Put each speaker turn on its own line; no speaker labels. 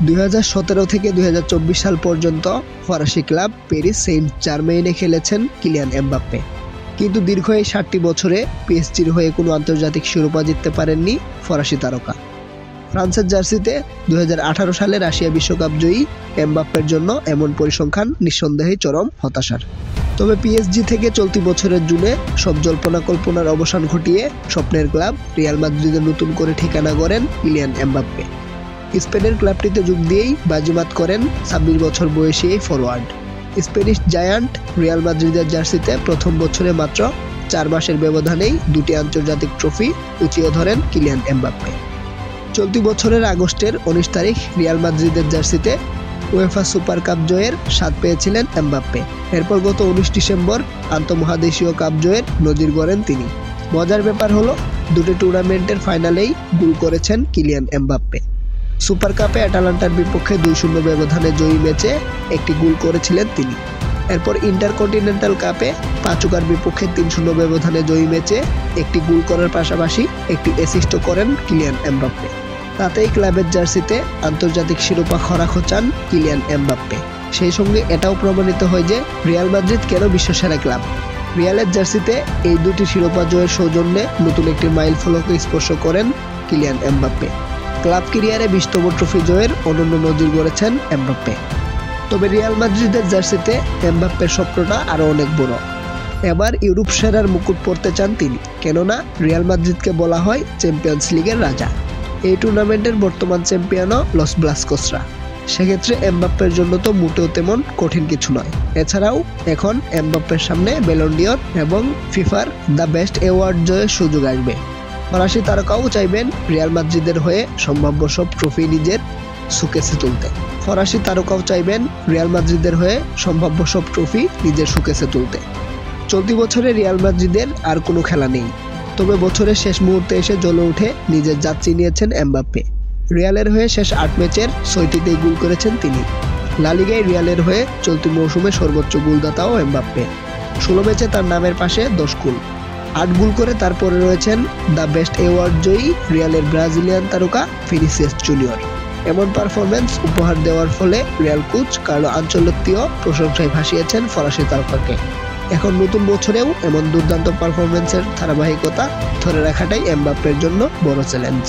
2017 থেকে 2024 সাল পর্যন্ত ফরাসি ক্লাব প্যারিস সেন্ট জার্মেইনে খেলেছেন কিলিয়ান এমবাপ্পে। কিন্তু দীর্ঘ এই 7টি বছরে পিএসজির হয়ে কোনো আন্তর্জাতিক শিরোপা জিততে পারেননি ফরাসি তারকা। ফ্রান্সের জার্সিতে 2018 সালে রাশিয়া বিশ্বকাপ জয়ী এমবাপ্পের জন্য এমন পরিসংখ্যান নিঃসন্দেহে চরম হতাশার। তবে পিএসজি থেকে চলতি বছরের জুনে সব জল্পনা কল্পনার অবসান ঘটিয়ে স্বপ্নের ক্লাব রিয়াল মাদ্রিদে নতুন করে ঠিকানা গড়েন কিলিয়ান এমবাপ্পে। স্পেনের ক্লাবটিতে যোগ দিয়েই বাজিমাত করেন 26 বছর বয়সী এই ফরোয়ার্ড। স্প্যানিশ জায়ান্ট রিয়াল মাদ্রিদের জার্সিতে প্রথম বছরে মাত্র 4 মাসের ব্যবধানেই 2টি আন্তর্জাতিক ট্রফি উঁচিয়ে ধরেন কিলিয়ান এমবাপ্পে। চলতি বছরের আগস্টের 19 তারিখ রিয়াল মাদ্রিদের জার্সিতে উয়েফা সুপার কাপ জয়ের স্বাদ পেয়েছিলেন এমবাপ্পে। এরপর গত 19 ডিসেম্বর আন্তঃমহাদেশীয় কাপ জয়ের নজির গড়েন তিনি। মজার ব্যাপার হলো, 2টি টুর্নামেন্টের ফাইনালেই গোল করেছেন কিলিয়ান এমবাপ্পে। সুপার কাপে অ্যাটালান্টার বিপক্ষে 2-0 ব্যবধানে জয়ী ম্যাচে একটি গোল করেছিলেন তিনি। এরপর ইন্টারকন্টিনেন্টাল কাপে পাচুকার বিপক্ষে 3-0 ব্যবধানে জয়ী ম্যাচে একটি গোল করার পাশাপাশি একটি অ্যাসিস্টও করেন কিলিয়ান এমবাপ্পে। তাতেই ক্লাবের জার্সিতে আন্তর্জাতিক শিরোপা খরা খোঁচান কিলিয়ান এমবাপ্পে। সেই সঙ্গে এটাও প্রমাণিত হয় যে রিয়াল মাদ্রিদ কেন বিশ্বসেরা ক্লাব। রিয়ালের জার্সিতে এই 2টি শিরোপা জয়ের সৌজন্যে নতুন একটি মাইল ফলকে স্পর্শ করেন কিলিয়ান এমবাপ্পে। ক্লাব ক্যারিয়ারে 20তম ট্রফি জয়ের অনন্য নজির গড়েছেন এমবাপ্পে। তবে রিয়াল মাদ্রিদের জার্সিতে এমবাপ্পের স্বপ্নটা আরও অনেক বড়। এবার ইউরোপ সেরার মুকুট পরতে চান তিনি, কেননা রিয়াল মাদ্রিদকে বলা হয় চ্যাম্পিয়ন্স লিগের রাজা। এই টুর্নামেন্টের বর্তমান চ্যাম্পিয়নও লস ব্লাঙ্কোসরা। সেক্ষেত্রে এমবাপ্পের জন্য তো মোটেও তেমন কঠিন কিছু নয়। এছাড়াও এখন এমবাপ্পের সামনে ব্যালন ডি'অর এবং ফিফার দ্য বেস্ট অ্যাওয়ার্ড জয়ের সুযোগ আসবে। ফরাসি তারকাও চাইবেন রিয়াল মাদ্রিদের হয়ে সম্ভাব্য সব ট্রফি নিজের শোকেসে তুলতে। চলতি বছরে রিয়াল মাদ্রিদের আর কোনো খেলা নেই, তবে বছরের শেষ মুহূর্তে এসে জ্বলে উঠে নিজের যাত্রী নিয়েছেন এমবাপ্পে। রিয়ালের হয়ে শেষ 8 ম্যাচের 6টিতেই গোল করেছেন তিনি। লা লিগায় রিয়ালের হয়ে চলতি মৌসুমে সর্বোচ্চ গোলদাতাও এমবাপ্পে। 16 ম্যাচে তার নামের পাশে 10 গোল, 8 গোল করে তারপরে রয়েছেন দ্য বেস্ট অ্যাওয়ার্ড জয়ী রিয়ালের ব্রাজিলিয়ান তারকা ভিনিসিয়াস জুনিয়র। এমন পারফরম্যান্স উপহার দেওয়ার ফলে রিয়াল কোচ কার্লো আনচেলত্তিও প্রশংসায় ভাসিয়েছেন ফরাসি তারকাকে। এখন নতুন বছরেও এমন দুর্দান্ত পারফরম্যান্সের ধারাবাহিকতা ধরে রাখাটাই এমবাপ্পের জন্য বড় চ্যালেঞ্জ।